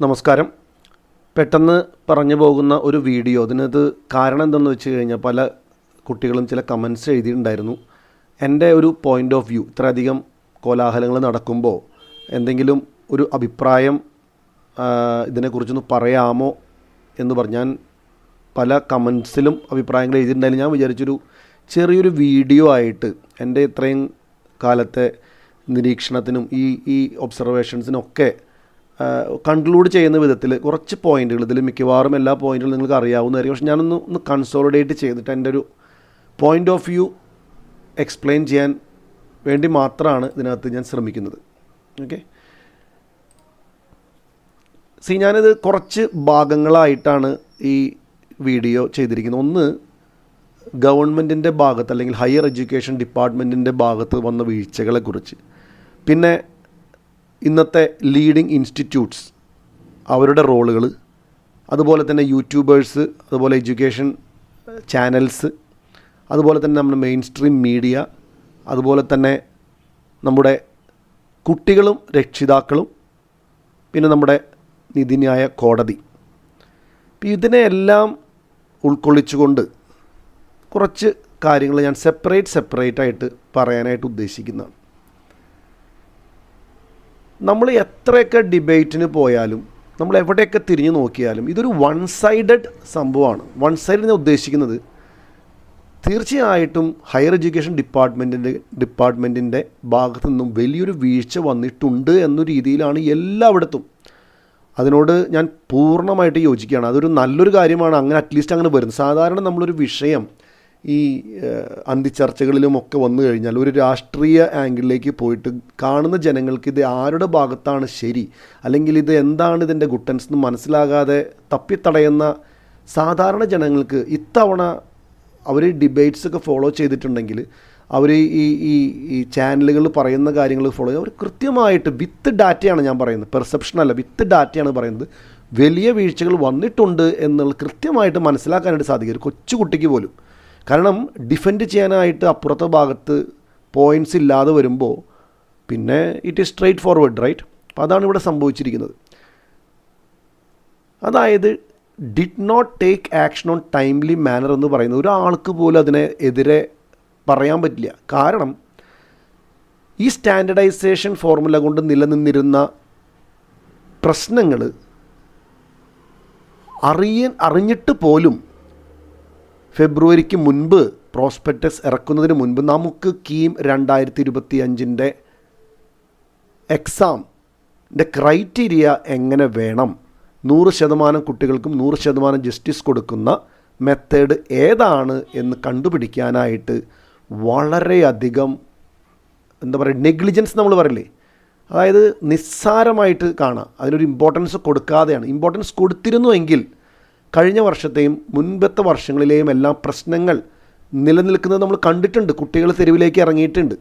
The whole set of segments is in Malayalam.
നമസ്കാരം. പെട്ടെന്ന് പറഞ്ഞു പോകുന്ന ഒരു വീഡിയോ. അതിനകത്ത് കാരണം എന്തെന്ന് വെച്ച് കഴിഞ്ഞാൽ പല കുട്ടികളും ചില കമൻസ് എഴുതിയിട്ടുണ്ടായിരുന്നു. എൻ്റെ ഒരു പോയിൻ്റ് ഓഫ് വ്യൂ, ഇത്രയധികം കോലാഹലങ്ങൾ നടക്കുമ്പോൾ എന്തെങ്കിലും ഒരു അഭിപ്രായം ഇതിനെക്കുറിച്ചൊന്ന് പറയാമോ എന്ന് പറഞ്ഞ് ഞാൻ പല കമൻസിലും അഭിപ്രായങ്ങൾ എഴുതിയിട്ടുണ്ടായിരുന്നു. ഞാൻ വിചാരിച്ചൊരു ചെറിയൊരു വീഡിയോ ആയിട്ട് എൻ്റെ ഇത്രയും കാലത്തെ നിരീക്ഷണത്തിനും ഈ ഒബ്സർവേഷൻസിനൊക്കെ കൺക്ലൂഡ് ചെയ്യുന്ന വിധത്തിൽ കുറച്ച് പോയിൻറ്റുകൾ, ഇതിൽ മിക്കവാറും എല്ലാ പോയിൻറ്റുകളും നിങ്ങൾക്ക് അറിയാവുന്നതായിരിക്കും. പക്ഷെ ഞാനൊന്ന് കൺസോളിഡേറ്റ് ചെയ്തിട്ട് എൻ്റെ ഒരു പോയിൻ്റ് ഓഫ് വ്യൂ എക്സ്പ്ലെയിൻ ചെയ്യാൻ വേണ്ടി മാത്രമാണ് ഇതിനകത്ത് ഞാൻ ശ്രമിക്കുന്നത്. ഓക്കെ, ഞാനിത് കുറച്ച് ഭാഗങ്ങളായിട്ടാണ് ഈ വീഡിയോ ചെയ്തിരിക്കുന്നത്. ഒന്ന്, ഗവൺമെൻറ്റിൻ്റെ ഭാഗത്ത് അല്ലെങ്കിൽ ഹയർ എഡ്യൂക്കേഷൻ ഡിപ്പാർട്ട്മെൻറ്റിൻ്റെ ഭാഗത്ത് വന്ന വീഴ്ചകളെക്കുറിച്ച്, പിന്നെ ഇന്നത്തെ ലീഡിങ് ഇൻസ്റ്റിറ്റ്യൂട്ട്സ് അവരുടെ റോളുകൾ, അതുപോലെ തന്നെ യൂട്യൂബേഴ്സ്, അതുപോലെ എഡ്യൂക്കേഷൻ ചാനൽസ്, അതുപോലെ തന്നെ നമ്മുടെ മെയിൻ സ്ട്രീം മീഡിയ, അതുപോലെ തന്നെ നമ്മുടെ കുട്ടികളും രക്ഷിതാക്കളും, പിന്നെ നമ്മുടെ നീതിന്യായ കോടതി. ഇതിനെയെല്ലാം ഉൾക്കൊള്ളിച്ചുകൊണ്ട് കുറച്ച് കാര്യങ്ങൾ ഞാൻ സെപ്പറേറ്റ് ആയിട്ട് പറയാനായിട്ട് ഉദ്ദേശിക്കുന്നതാണ്. നമ്മൾ എത്രയൊക്കെ ഡിബേറ്റിന് പോയാലും, നമ്മൾ എവിടെയൊക്കെ തിരിഞ്ഞു നോക്കിയാലും ഇതൊരു വൺ സൈഡഡ് സംഭവമാണ്. വൺ സൈഡ് എന്ന് ഉദ്ദേശിക്കുന്നത് തീർച്ചയായിട്ടും ഹയർ എഡ്യൂക്കേഷൻ ഡിപ്പാർട്ട്മെൻറ്റിൻ്റെ ഭാഗത്തു നിന്നും വലിയൊരു വീഴ്ച വന്നിട്ടുണ്ട് എന്ന രീതിയിലാണ് എല്ലായിടത്തും. അതിനോട് ഞാൻ പൂർണ്ണമായിട്ട് യോജിക്കുകയാണ്. അതൊരു നല്ലൊരു കാര്യമാണ്, അങ്ങനെ അറ്റ്ലീസ്റ്റ് അങ്ങനെ വരുന്നത്. സാധാരണ നമ്മളൊരു വിഷയം ഈ അന്തിച്ചർച്ചകളിലുമൊക്കെ വന്നു കഴിഞ്ഞാൽ ഒരു രാഷ്ട്രീയ ആംഗിളിലേക്ക് പോയിട്ട് കാണുന്ന ജനങ്ങൾക്ക് ഇത് ആരുടെ ഭാഗത്താണ് ശരി, അല്ലെങ്കിൽ ഇത് എന്താണ് ഇതിൻ്റെ ഗുട്ടൻസ് എന്ന് മനസ്സിലാകാതെ തപ്പിത്തടയുന്ന സാധാരണ ജനങ്ങൾക്ക് ഇത്തവണ അവർ ഡിബേറ്റ്സൊക്കെ ഫോളോ ചെയ്തിട്ടുണ്ടെങ്കിൽ, അവർ ഈ ചാനലുകൾ പറയുന്ന കാര്യങ്ങൾ ഫോളോ ചെയ്ത് അവർ കൃത്യമായിട്ട് വിത്ത് ഡാറ്റയാണ് ഞാൻ പറയുന്നത്, പെർസെപ്ഷനല്ല, വിത്ത് ഡാറ്റയാണ് പറയുന്നത്, വലിയ വീഴ്ചകൾ വന്നിട്ടുണ്ട് എന്നുള്ളത് കൃത്യമായിട്ട് മനസ്സിലാക്കാനായിട്ട് സാധിക്കും ഒരു കൊച്ചുകുട്ടിക്ക് പോലും. കാരണം ഡിഫെൻഡ് ചെയ്യാനായിട്ട് അപ്പുറത്തെ ഭാഗത്ത് പോയിൻറ്റ്സ് ഇല്ലാതെ വരുമ്പോൾ പിന്നെ it is straightforward, right? അപ്പോൾ അതാണ് ഇവിടെ സംഭവിച്ചിരിക്കുന്നത്. അതായത് did not take action on timely manner എന്ന് പറയുന്നത് ഒരാൾക്ക് പോലും അതിനെ എതിരെ പറയാൻ പറ്റില്ല. കാരണം ഈ സ്റ്റാൻഡർഡൈസേഷൻ ഫോർമുല കൊണ്ട് നിലനിന്നിരുന്ന പ്രശ്നങ്ങൾ അറിഞ്ഞിട്ട് പോലും ഫെബ്രുവരിക്ക് മുൻപ്, പ്രോസ്പെക്ടസ് ഇറക്കുന്നതിന് മുൻപ് നമുക്ക് കീം 2025 എക്സാമിൻ്റെ ക്രൈറ്റീരിയ എങ്ങനെ വേണം, 100% കുട്ടികൾക്കും 100% ജസ്റ്റിസ് കൊടുക്കുന്ന മെത്തേഡ് ഏതാണ് എന്ന് കണ്ടുപിടിക്കാനായിട്ട് വളരെയധികം നെഗ്ലിജൻസ് നമ്മൾ പറയില്ലേ, അതായത് നിസ്സാരമായിട്ട് കാണാം, അതിനൊരു ഇമ്പോർട്ടൻസ് കൊടുക്കാതെയാണ്. ഇമ്പോർട്ടൻസ് കൊടുത്തിരുന്നുവെങ്കിൽ കഴിഞ്ഞ വർഷത്തെയും മുൻപത്തെ വർഷങ്ങളിലെയും എല്ലാം പ്രശ്നങ്ങൾ നിലനിൽക്കുന്നത് നമ്മൾ കണ്ടിട്ടുണ്ട്. കുട്ടികൾ തെരുവിലേക്ക് ഇറങ്ങിയിട്ടുണ്ട്.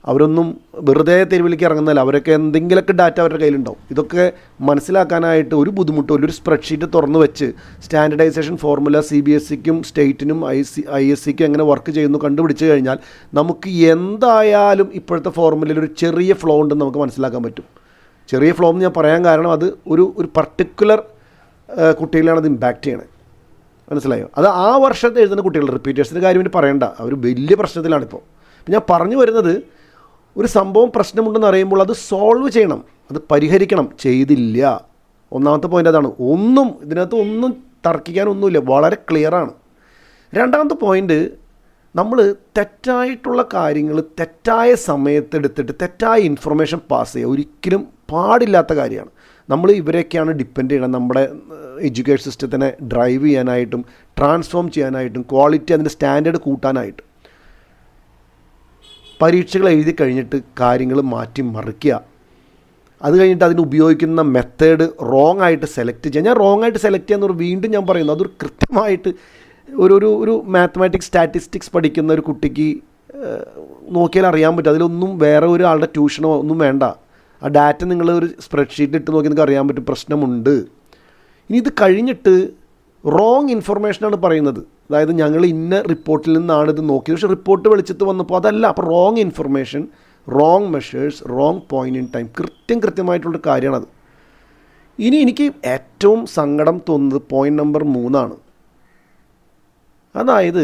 അവരൊന്നും വെറുതെ തെരുവിലേക്ക് ഇറങ്ങുന്നതല്ല, അവരൊക്കെ എന്തെങ്കിലുമൊക്കെ ഡാറ്റ അവരുടെ കയ്യിലുണ്ടാവും. ഇതൊക്കെ മനസ്സിലാക്കാനായിട്ട് ഒരു ബുദ്ധിമുട്ടുമില്ല. ഒരു സ്പ്രെഡ്ഷീറ്റ് തുറന്നു വെച്ച് സ്റ്റാൻഡർഡൈസേഷൻ ഫോർമുല CBSEക്കും സ്റ്റേറ്റിനും ISCക്കും എങ്ങനെ വർക്ക് ചെയ്യുന്നു കണ്ടുപിടിച്ച് കഴിഞ്ഞാൽ നമുക്ക് എന്തായാലും ഇപ്പോഴത്തെ ഫോർമുലയിൽ ഒരു ചെറിയ ഫ്ലോ ഉണ്ടെന്ന് നമുക്ക് മനസ്സിലാക്കാൻ പറ്റും. ചെറിയ ഫ്ലോ എന്ന് ഞാൻ പറയാൻ കാരണം അത് ഒരു പർട്ടിക്കുലർ കുട്ടികളാണ് അത് ഇമ്പാക്റ്റ് ചെയ്യണത്. മനസ്സിലായോ? അത് ആ വർഷത്തെ എഴുതുന്ന കുട്ടികൾ, റിപ്പീറ്റേഴ്സിൻ്റെ കാര്യം വേണ്ടി പറയണ്ട, അവർ വലിയ പ്രശ്നത്തിലാണിപ്പോൾ. ഞാൻ പറഞ്ഞു വരുന്നത്, ഒരു സംഭവം പ്രശ്നമുണ്ടെന്ന് അറിയുമ്പോൾ അത് സോൾവ് ചെയ്യണം, അത് പരിഹരിക്കണം. ചെയ്തില്ല. ഒന്നാമത്തെ പോയിൻ്റ് അതാണ്. ഇതിനകത്ത് ഒന്നും തർക്കിക്കാനൊന്നുമില്ല, വളരെ ക്ലിയറാണ്. രണ്ടാമത്തെ പോയിൻ്റ്, നമ്മൾ തെറ്റായിട്ടുള്ള കാര്യങ്ങൾ തെറ്റായ സമയത്തെടുത്തിട്ട് തെറ്റായ ഇൻഫർമേഷൻ പാസ് ചെയ്യുക ഒരിക്കലും പാടില്ലാത്ത കാര്യമാണ്. നമ്മൾ ഇവരെയൊക്കെയാണ് ഡിപ്പെൻഡ് ചെയ്യണം നമ്മുടെ എഡ്യൂക്കേഷൻ സിസ്റ്റത്തിനെ ഡ്രൈവ് ചെയ്യാനായിട്ടും ട്രാൻസ്ഫോം ചെയ്യാനായിട്ടും ക്വാളിറ്റി, അതിൻ്റെ സ്റ്റാൻഡേർഡ് കൂട്ടാനായിട്ടും. പരീക്ഷകൾ എഴുതി കഴിഞ്ഞിട്ട് കാര്യങ്ങൾ മാറ്റി മറിക്കുക, അത് കഴിഞ്ഞിട്ട് അതിന് ഉപയോഗിക്കുന്ന മെത്തേഡ് റോങ് ആയിട്ട് സെലക്ട് ചെയ്യുക. ഞാൻ റോങ് ആയിട്ട് സെലക്ട് ചെയ്യാമെന്ന് വീണ്ടും ഞാൻ പറയുന്നു, അതൊരു കൃത്യമായിട്ട് ഒരു മാത്തമാറ്റിക്സ് സ്റ്റാറ്റിസ്റ്റിക്സ് പഠിക്കുന്ന ഒരു കുട്ടിക്ക് നോക്കിയാൽ അറിയാൻ പറ്റും. അതിലൊന്നും വേറെ ഒരാളുടെ ട്യൂഷനോ ഒന്നും വേണ്ട. ആ ഡാറ്റ നിങ്ങൾ ഒരു സ്പ്രെഡ്ഷീറ്റിൽ ഇട്ട് നോക്കി നിങ്ങൾക്ക് അറിയാൻ പറ്റും പ്രശ്നമുണ്ട്. ഇനി ഇത് കഴിഞ്ഞിട്ട് റോങ് ഇൻഫർമേഷനാണ് പറയുന്നത്. അതായത് ഞങ്ങൾ ഇന്ന റിപ്പോർട്ടിൽ നിന്നാണ് ഇത് നോക്കിയത്, പക്ഷേ റിപ്പോർട്ട് വെളിച്ചത്ത് വന്നപ്പോൾ അതല്ല. അപ്പോൾ wrong information, wrong measures, wrong point in time, കൃത്യമായിട്ടുള്ളൊരു കാര്യമാണത്. ഇനി എനിക്ക് ഏറ്റവും സങ്കടം തോന്നുന്നത് പോയിൻ്റ് നമ്പർ 3. അതായത്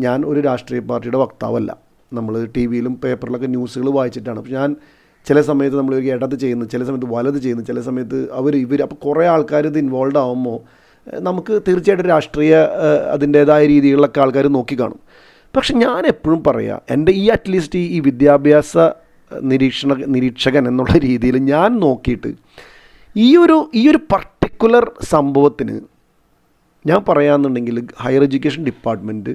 ഞാൻ ഒരു രാഷ്ട്രീയ പാർട്ടിയുടെ വക്താവല്ല. നമ്മൾ ടി വിയിലും പേപ്പറിലൊക്കെ ന്യൂസുകൾ വായിച്ചിട്ടാണ്. അപ്പോൾ ഞാൻ ചില സമയത്ത് നമ്മൾ ഇടത് ചെയ്യുന്നു, ചില സമയത്ത് വലത് ചെയ്യുന്നു, ചില സമയത്ത് ഇവർ അപ്പോൾ കുറേ ആൾക്കാർ ഇത് ഇൻവോൾവ് ആകുമ്പോൾ നമുക്ക് തീർച്ചയായിട്ടും രാഷ്ട്രീയ അതിൻ്റേതായ രീതികളിലൊക്കെ ആൾക്കാർ നോക്കി കാണും. പക്ഷെ ഞാൻ എപ്പോഴും പറയാം, എൻ്റെ അറ്റ്ലീസ്റ്റ് ഈ വിദ്യാഭ്യാസ നിരീക്ഷകൻ എന്നുള്ള രീതിയിൽ ഞാൻ നോക്കിയിട്ട് ഈ ഒരു പർട്ടിക്കുലർ സംഭവത്തിന് ഞാൻ പറയാമെന്നുണ്ടെങ്കിൽ ഹയർ എഡ്യൂക്കേഷൻ ഡിപ്പാർട്ട്മെൻറ്റ്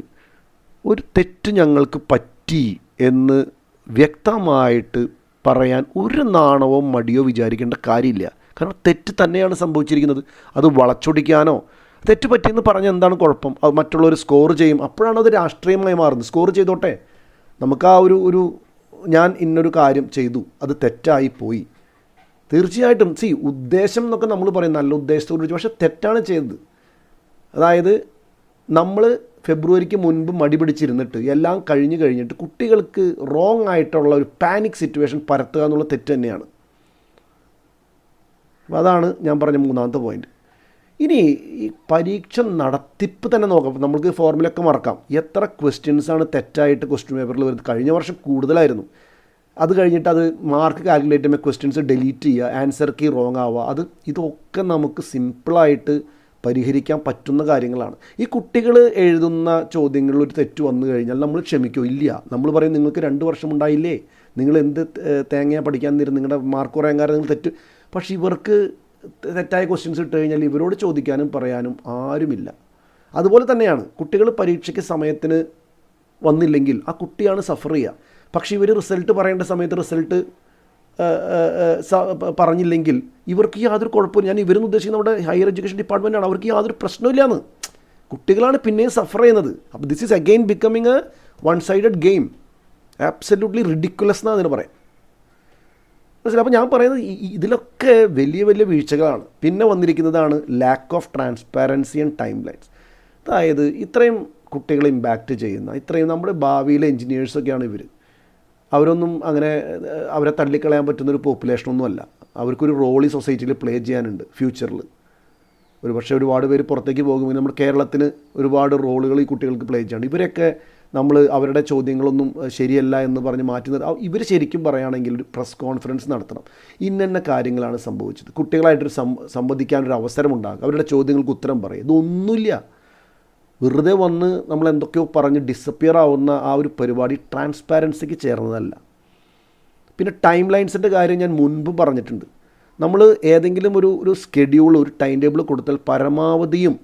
ഒരു തെറ്റ് ഞങ്ങൾക്ക് പറ്റി എന്ന് വ്യക്തമായിട്ട് പറയാൻ ഒരു നാണവോ മടിയോ വിചാരിക്കേണ്ട കാര്യമില്ല. കാരണം തെറ്റ് തന്നെയാണ് സംഭവിച്ചിരിക്കുന്നത്. അത് വളച്ചൊടിക്കാനോ തെറ്റ് പറ്റിയെന്ന് പറഞ്ഞാൽ എന്താണ് കുഴപ്പം? അത് മറ്റുള്ളവർ സ്കോർ ചെയ്യും, അപ്പോഴാണ് അത് രാഷ്ട്രീയമായി മാറുന്നത്. സ്കോർ ചെയ്തോട്ടെ, നമുക്ക് ഒരു ഞാൻ ഇന്നൊരു കാര്യം ചെയ്തു, അത് തെറ്റായി പോയി. തീർച്ചയായിട്ടും ഉദ്ദേശം എന്നൊക്കെ നമ്മൾ പറയും, നല്ല ഉദ്ദേശത്തോട്, പക്ഷേ തെറ്റാണ് ചെയ്തത്. അതായത് നമ്മൾ ഫെബ്രുവരിക്ക് മുൻപ് മടി പിടിച്ചിരുന്നിട്ട് എല്ലാം കഴിഞ്ഞിട്ട് കുട്ടികൾക്ക് റോങ് ആയിട്ടുള്ള ഒരു പാനിക് സിറ്റുവേഷൻ പരത്തുക എന്നുള്ള തെറ്റ് തന്നെയാണ്. അപ്പോൾ അതാണ് ഞാൻ പറഞ്ഞ 3ാമത്തെ പോയിൻറ്റ്. ഇനി ഈ പരീക്ഷ നടത്തിപ്പ് തന്നെ നോക്കാം. നമുക്ക് ഫോർമുലയൊക്കെ മറക്കാം. എത്ര ക്വസ്റ്റ്യൻസാണ് തെറ്റായിട്ട് ക്വസ്റ്റ്യൻ പേപ്പറിൽ വരുന്നത്? കഴിഞ്ഞ വർഷം കൂടുതലായിരുന്നു. അത് കഴിഞ്ഞിട്ട് അത് മാർക്ക് കാൽക്കുലേറ്റ് ചെയ്യുമ്പോൾ ക്വസ്റ്റ്യൻസ് ഡിലീറ്റ് ചെയ്യുക, ആൻസർ കീ റോങ് ആവുക, ഇതൊക്കെ നമുക്ക് സിമ്പിളായിട്ട് പരിഹരിക്കാൻ പറ്റുന്ന കാര്യങ്ങളാണ്. ഈ കുട്ടികൾ എഴുതുന്ന ചോദ്യങ്ങളിൽ ഒരു തെറ്റ് വന്നു കഴിഞ്ഞാൽ നമ്മൾ ക്ഷമിക്കോ? ഇല്ല. നമ്മൾ പറയും നിങ്ങൾക്ക് 2 വർഷം ഉണ്ടായില്ലേ, നിങ്ങൾ എന്ത് തേങ്ങ പഠിക്കാൻ തരും, നിങ്ങളുടെ മാർക്ക് കുറയാൻ കാരണം നിങ്ങൾ തെറ്റ്. പക്ഷേ ഇവർക്ക് തെറ്റായ ക്വസ്റ്റ്യൻസ് ഇട്ട് കഴിഞ്ഞാൽ ഇവരോട് ചോദിക്കാനും പറയാനും ആരുമില്ല. അതുപോലെ തന്നെയാണ് കുട്ടികൾ പരീക്ഷയ്ക്ക് സമയത്തിന് വന്നില്ലെങ്കിൽ ആ കുട്ടിയാണ് സഫർ ചെയ്യുക. പക്ഷേ ഇവർ റിസൾട്ട് പറയേണ്ട സമയത്ത് റിസൾട്ട് പറഞ്ഞില്ലെങ്കിൽ ഇവർക്ക് യാതൊരു കുഴപ്പമില്ല. ഞാൻ ഇവരെന്ന് ഉദ്ദേശിക്കുന്നത് നമ്മുടെ ഹയർ എഡ്യൂക്കേഷൻ ഡിപ്പാർട്ട്മെൻറ്റാണ്. അവർക്ക് യാതൊരു പ്രശ്നമില്ലാന്ന്. കുട്ടികളാണ് പിന്നെയും സഫർ ചെയ്യുന്നത്. അപ്പോൾ this is again becoming A one sided game. Absolutely ridiculous എന്നാണ് അതിന് പറയാം. മനസ്സിലായി? അപ്പോൾ ഞാൻ പറയുന്നത് ഇതിലൊക്കെ വലിയ വലിയ വീഴ്ചകളാണ്. പിന്നെ വന്നിരിക്കുന്നതാണ് lack of transparency and timelines. അതായത് ഇത്രയും കുട്ടികളെ ഇമ്പാക്റ്റ് ചെയ്യുന്ന, ഇത്രയും നമ്മുടെ ഭാവിയിലെ എൻജിനീയേഴ്സൊക്കെയാണ് ഇവർ. അവരൊന്നും അങ്ങനെ അവരെ തള്ളിക്കളയാൻ പറ്റുന്നൊരു പോപ്പുലേഷനൊന്നുമല്ല. അവർക്കൊരു റോൾ ഈ സൊസൈറ്റിയിൽ പ്ലേ ചെയ്യാനുണ്ട് ഫ്യൂച്ചറിൽ. പക്ഷേ ഒരുപാട് പേര് പുറത്തേക്ക് പോകുമ്പോൾ നമ്മുടെ കേരളത്തിന് ഒരുപാട് റോളുകൾ ഈ കുട്ടികൾക്ക് പ്ലേ ചെയ്യാനുണ്ട്. ഇവരൊക്കെ നമ്മൾ അവരുടെ ചോദ്യങ്ങളൊന്നും ശരിയല്ല എന്ന് പറഞ്ഞ് മാറ്റുന്നത്. ഇവർ ശരിക്കും പറയുകയാണെങ്കിൽ ഒരു പ്രസ് കോൺഫറൻസ് നടത്തണം. ഇന്ന കാര്യങ്ങളാണ് സംഭവിച്ചത്, കുട്ടികളായിട്ടൊരു സംവദിക്കാനൊരു അവസരം ഉണ്ടാകും, അവരുടെ ചോദ്യങ്ങൾക്ക് ഉത്തരം പറയും. ഇതൊന്നുമില്ല. വെറുതെ വന്ന് നമ്മൾ എന്തൊക്കെയോ പറഞ്ഞ് ഡിസപ്പിയർ ആവുന്ന ആ ഒരു പരിപാടി ട്രാൻസ്പാരൻസിക്ക് ചേർന്നതല്ല. പിന്നെ ടൈം ലൈൻസിൻ്റെ കാര്യം ഞാൻ മുൻപ് പറഞ്ഞിട്ടുണ്ട്. നമ്മൾ ഏതെങ്കിലും ഒരു സ്കെഡ്യൂൾ, ഒരു ടൈം ടേബിൾ കൊടുത്താൽ പരമാവധിയും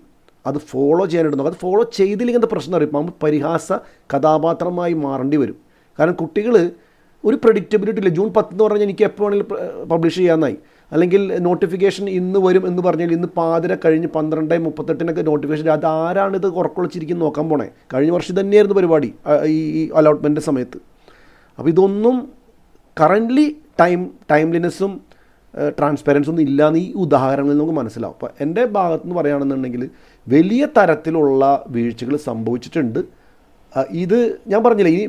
അത് ഫോളോ ചെയ്യാനായിട്ട് അത് ഫോളോ ചെയ്തില്ലെങ്കിൽ എന്താ പ്രശ്നം അറിയും? നമ്മൾ പരിഹാസ കഥാപാത്രമായി മാറേണ്ടി വരും. കാരണം കുട്ടികൾ ഒരു പ്രഡിക്റ്റബിലിറ്റി ഇല്ല. ജൂൺ 10 എന്ന് പറഞ്ഞാൽ എനിക്ക് എപ്പോൾ വേണമെങ്കിലും പബ്ലിഷ് ചെയ്യാമെന്നായി, അല്ലെങ്കിൽ നോട്ടിഫിക്കേഷൻ ഇന്ന് വരും എന്ന് പറഞ്ഞാൽ ഇന്ന് പാതിര കഴിഞ്ഞ് 12:38 നോട്ടിഫിക്കേഷൻ. അത് ആരാണിത് ഉറക്കൊളിച്ചിരിക്കും നോക്കാൻ പോണേ? കഴിഞ്ഞ വർഷം തന്നെയായിരുന്നു പരിപാടി ഈ അലോട്ട്മെൻറ്റ് സമയത്ത്. അപ്പോൾ ഇതൊന്നും കറൻ്റ്ലി ടൈംലിനെസ്സും ട്രാൻസ്പെറൻസും ഒന്നും ഇല്ലയെന്ന് ഈ ഉദാഹരണങ്ങളിൽ നമുക്ക് മനസ്സിലാവും. അപ്പോൾ എൻ്റെ ഭാഗത്തുനിന്ന് പറയുകയാണെന്നുണ്ടെങ്കിൽ വലിയ തരത്തിലുള്ള വീഴ്ചകൾ സംഭവിച്ചിട്ടുണ്ട്. ഇത് ഞാൻ പറഞ്ഞില്ല. ഇനി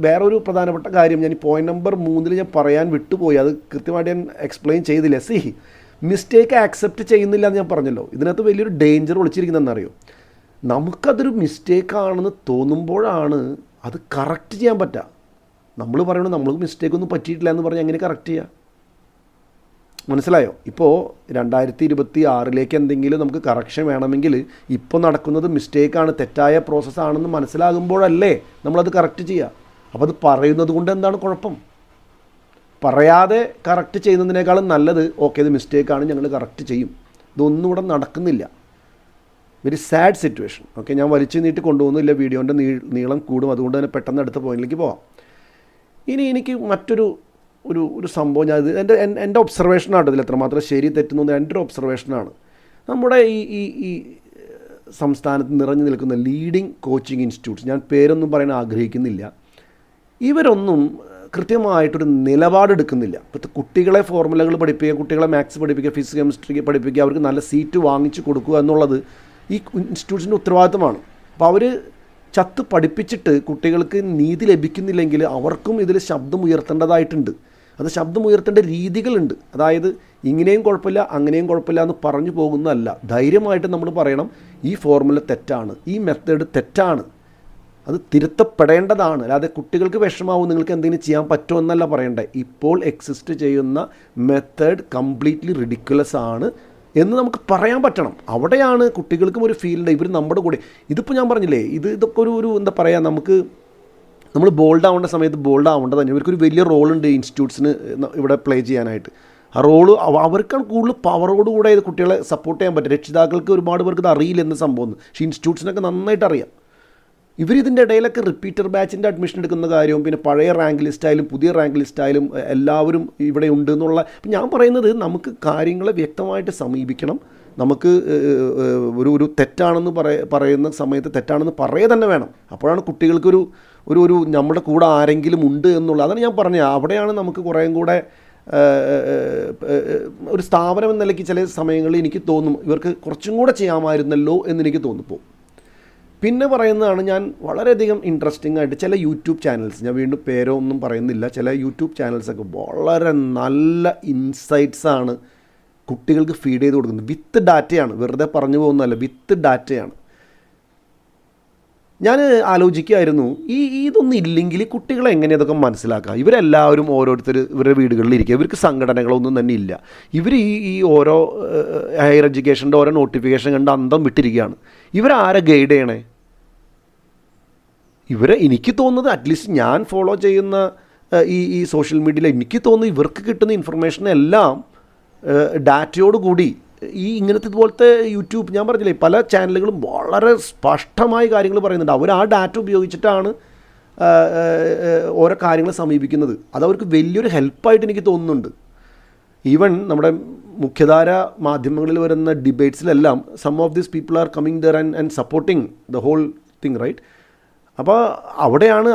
വേറെ ഒരു പ്രധാനപ്പെട്ട കാര്യം ഞാൻ ഈ പോയിൻ്റ് നമ്പർ 3 ഞാൻ പറയാൻ വിട്ടുപോയി. അത് കൃത്യമായിട്ട് ഞാൻ എക്സ്പ്ലെയിൻ ചെയ്തില്ല. മിസ്റ്റേക്ക് ആക്സെപ്റ്റ് ചെയ്യുന്നില്ല എന്ന് ഞാൻ പറഞ്ഞല്ലോ. ഇതിനകത്ത് വലിയൊരു ഡേഞ്ചർ ഒളിച്ചിരിക്കുന്നതെന്നറിയോ? നമുക്കതൊരു മിസ്റ്റേക്കാണെന്ന് തോന്നുമ്പോഴാണ് അത് കറക്റ്റ് ചെയ്യാൻ പറ്റുക. നമ്മൾ പറയണു നമ്മൾക്ക് മിസ്റ്റേക്കൊന്നും പറ്റിയിട്ടില്ല എന്ന് പറഞ്ഞാൽ എങ്ങനെ കറക്റ്റ് ചെയ്യുക? മനസ്സിലായോ? ഇപ്പോൾ 2026 എന്തെങ്കിലും നമുക്ക് കറക്ഷൻ വേണമെങ്കിൽ ഇപ്പോൾ നടക്കുന്നത് മിസ്റ്റേക്കാണ്, തെറ്റായ പ്രോസസ്സാണെന്ന് മനസ്സിലാകുമ്പോഴല്ലേ നമ്മളത് കറക്റ്റ് ചെയ്യുക. അപ്പോൾ അത് പറയുന്നത് കൊണ്ട് എന്താണ് കുഴപ്പം? പറയാതെ കറക്റ്റ് ചെയ്യുന്നതിനേക്കാളും നല്ലത് ഓക്കെ ഇത് മിസ്റ്റേക്കാണ്, ഞങ്ങൾ കറക്റ്റ് ചെയ്യും. ഇതൊന്നും ഇവിടെ നടക്കുന്നില്ല. Very sad situation. ഓക്കെ, ഞാൻ വലിച്ചു നീട്ടി കൊണ്ടുപോകുന്നില്ല, വീഡിയോൻ്റെ നീളം കൂടും. അതുകൊണ്ട് തന്നെ പെട്ടെന്ന് അടുത്ത പോയിന്റിലേക്ക് പോകാം. ഇനി എനിക്ക് മറ്റൊരു സംഭവം, ഞാൻ എൻ്റെ ഒബ്സർവേഷനാണ്. ഇതിൽ എത്രമാത്രം ശരി തെറ്റുന്നു എൻ്റെ ഒരു ഒബ്സർവേഷനാണ്. നമ്മുടെ ഈ സംസ്ഥാനത്ത് നിറഞ്ഞു നിൽക്കുന്ന ലീഡിങ് കോച്ചിങ് ഇൻസ്റ്റിറ്റ്യൂട്ട്സ്, ഞാൻ പേരൊന്നും പറയാൻ ആഗ്രഹിക്കുന്നില്ല, ഇവരൊന്നും കൃത്യമായിട്ടൊരു നിലപാടെടുക്കുന്നില്ല. ഇപ്പോഴത്തെ കുട്ടികളെ ഫോർമുലകൾ പഠിപ്പിക്കുക, കുട്ടികളെ മാത്സ് പഠിപ്പിക്കുക, ഫിസിക്സ് കെമിസ്ട്രി പഠിപ്പിക്കുക, അവർക്ക് നല്ല സീറ്റ് വാങ്ങിച്ചു കൊടുക്കുക എന്നുള്ളത് ഈ ഇൻസ്റ്റിറ്റ്യൂട്ട്സിൻ്റെ ഉത്തരവാദിത്തമാണ്. അപ്പോൾ അവർ പഠിപ്പിച്ചിട്ട് കുട്ടികൾക്ക് നീതി ലഭിക്കുന്നില്ലെങ്കിൽ അവർക്കും ഇതിൽ ശബ്ദം ഉയർത്തേണ്ടതായിട്ടുണ്ട്. അത് ശബ്ദമുയർത്തേണ്ട രീതികളുണ്ട്. അതായത് ഇങ്ങനെയും കുഴപ്പമില്ല അങ്ങനെയും കുഴപ്പമില്ല എന്ന് പറഞ്ഞു പോകുന്നതല്ല. ധൈര്യമായിട്ട് നമ്മൾ പറയണം, ഈ ഫോർമുല തെറ്റാണ്, ഈ മെത്തേഡ് തെറ്റാണ്, അത് തിരുത്തപ്പെടേണ്ടതാണ്. അല്ലാതെ കുട്ടികൾക്ക് വിഷമാവും, നിങ്ങൾക്ക് എന്തെങ്കിലും ചെയ്യാൻ പറ്റുമോ എന്നല്ല പറയണ്ടേ. ഇപ്പോൾ എക്സിസ്റ്റ് ചെയ്യുന്ന മെത്തേഡ് കംപ്ലീറ്റ്ലി റിഡിക്കുലസ് ആണ് എന്ന് നമുക്ക് പറയാൻ പറ്റണം. അവിടെയാണ് കുട്ടികൾക്കും ഒരു ഫീലുണ്ട്, ഇവർ നമ്മുടെ കൂടെ. ഇതിപ്പോൾ ഞാൻ പറഞ്ഞില്ലേ, ഇതൊക്കെ ഒരു എന്താ പറയുക, നമ്മൾ ബോൾഡ് ആവേണ്ട സമയത്ത് ബോൾഡ് ആവേണ്ടത് തന്നെ. ഇവർക്കൊരു വലിയ റോളുണ്ട് ഇൻസ്റ്റിറ്റ്യൂട്ട്സിന് ഇവിടെ പ്ലേ ചെയ്യാനായിട്ട്. ആ റോള് അവർക്കാണ് കൂടുതൽ പവറോടുകൂടെ ഇത് കുട്ടികളെ സപ്പോർട്ട് ചെയ്യാൻ പറ്റും. രക്ഷിതാക്കൾക്ക് ഒരുപാട് പേർക്ക് ഇത് അറിയില്ല എന്ന് സംഭവം, പക്ഷേ ഇൻസ്റ്റിറ്റ്യൂട്ട്സിനൊക്കെ നന്നായിട്ട് അറിയാം. ഇവരിതിൻ്റെ ഇടയിലൊക്കെ റിപ്പീറ്റർ ബാച്ചിൻ്റെ അഡ്മിഷൻ എടുക്കുന്ന കാര്യവും പിന്നെ പഴയ റാങ്ക് ലിസ്റ്റായാലും പുതിയ റാങ്ക് ലിസ്റ്റായാലും എല്ലാവരും ഇവിടെ ഉണ്ട് എന്നുള്ള. ഞാൻ പറയുന്നത്, നമുക്ക് കാര്യങ്ങളെ വ്യക്തമായിട്ട് സമീപിക്കണം. നമുക്ക് ഒരു തെറ്റാണെന്ന് പറയുന്ന സമയത്ത് തെറ്റാണെന്ന് പറയുക തന്നെ വേണം. അപ്പോഴാണ് കുട്ടികൾക്കൊരു ഒരു നമ്മുടെ കൂടെ ആരെങ്കിലും ഉണ്ട് എന്നുള്ള. അതാണ് ഞാൻ പറഞ്ഞത്, അവിടെയാണ് നമുക്ക് കുറേയും കൂടെ ഒരു സ്ഥാപനം എന്ന നിലയ്ക്ക് ചില സമയങ്ങളിൽ എനിക്ക് തോന്നും ഇവർക്ക് കുറച്ചും കൂടെ ചെയ്യാമായിരുന്നല്ലോ എന്നെനിക്ക് തോന്നിപ്പോൾ. പിന്നെ പറയുന്നതാണ്, ഞാൻ വളരെയധികം ഇൻട്രസ്റ്റിംഗ് ആയിട്ട് ചില യൂട്യൂബ് ചാനൽസ്, ഞാൻ വീണ്ടും പേരോ ഒന്നും പറയുന്നില്ല, ചില യൂട്യൂബ് ചാനൽസൊക്കെ വളരെ നല്ല ഇൻസൈറ്റ്സാണ് കുട്ടികൾക്ക് ഫീഡ് ചെയ്ത് കൊടുക്കുന്നത്. വിത്ത് ഡാറ്റയാണ്, വെറുതെ പറഞ്ഞു പോകുന്നതല്ല, വിത്ത് ഡാറ്റയാണ്. ഞാൻ ആലോചിക്കുമായിരുന്നു, ഇതൊന്നും ഇല്ലെങ്കിൽ കുട്ടികളെ എങ്ങനെ ഇതൊക്കെ മനസ്സിലാക്കുക. ഇവരെല്ലാവരും ഓരോരുത്തർ ഇവരുടെ വീടുകളിലിരിക്കുക, ഇവർക്ക് സംഘടനകളൊന്നും തന്നെ ഇല്ല. ഇവർ ഈ ഓരോ ഹയർ എഡ്യൂക്കേഷൻ്റെ ഓരോ നോട്ടിഫിക്കേഷൻ കണ്ട് അന്തം വിട്ടിരിക്കുകയാണ്. ഇവരാരെ ഗൈഡ് ചെയ്യണേ? എനിക്ക് തോന്നുന്നത്, അറ്റ്ലീസ്റ്റ് ഞാൻ ഫോളോ ചെയ്യുന്ന ഈ സോഷ്യൽ മീഡിയയിൽ എനിക്ക് തോന്നുന്നു ഇവർക്ക് കിട്ടുന്ന ഇൻഫർമേഷനെല്ലാം ഡാറ്റയോടുകൂടി ഇങ്ങനത്തെ ഇതുപോലത്തെ യൂട്യൂബ്, ഞാൻ പറഞ്ഞില്ലേ, പല ചാനലുകളും വളരെ സ്പഷ്ടമായ കാര്യങ്ങൾ പറയുന്നുണ്ട്. അവർ ആ ഡാറ്റ ഉപയോഗിച്ചിട്ടാണ് ഓരോ കാര്യങ്ങൾ സമീപിക്കുന്നത്. അതവർക്ക് വലിയൊരു ഹെൽപ്പായിട്ട് എനിക്ക് തോന്നുന്നുണ്ട്. ഈവൻ നമ്മുടെ മുഖ്യധാര മാധ്യമങ്ങളിൽ വരുന്ന ഡിബേറ്റ്സിലെല്ലാം some of these people are coming there and supporting the whole thing, right? അപ്പോൾ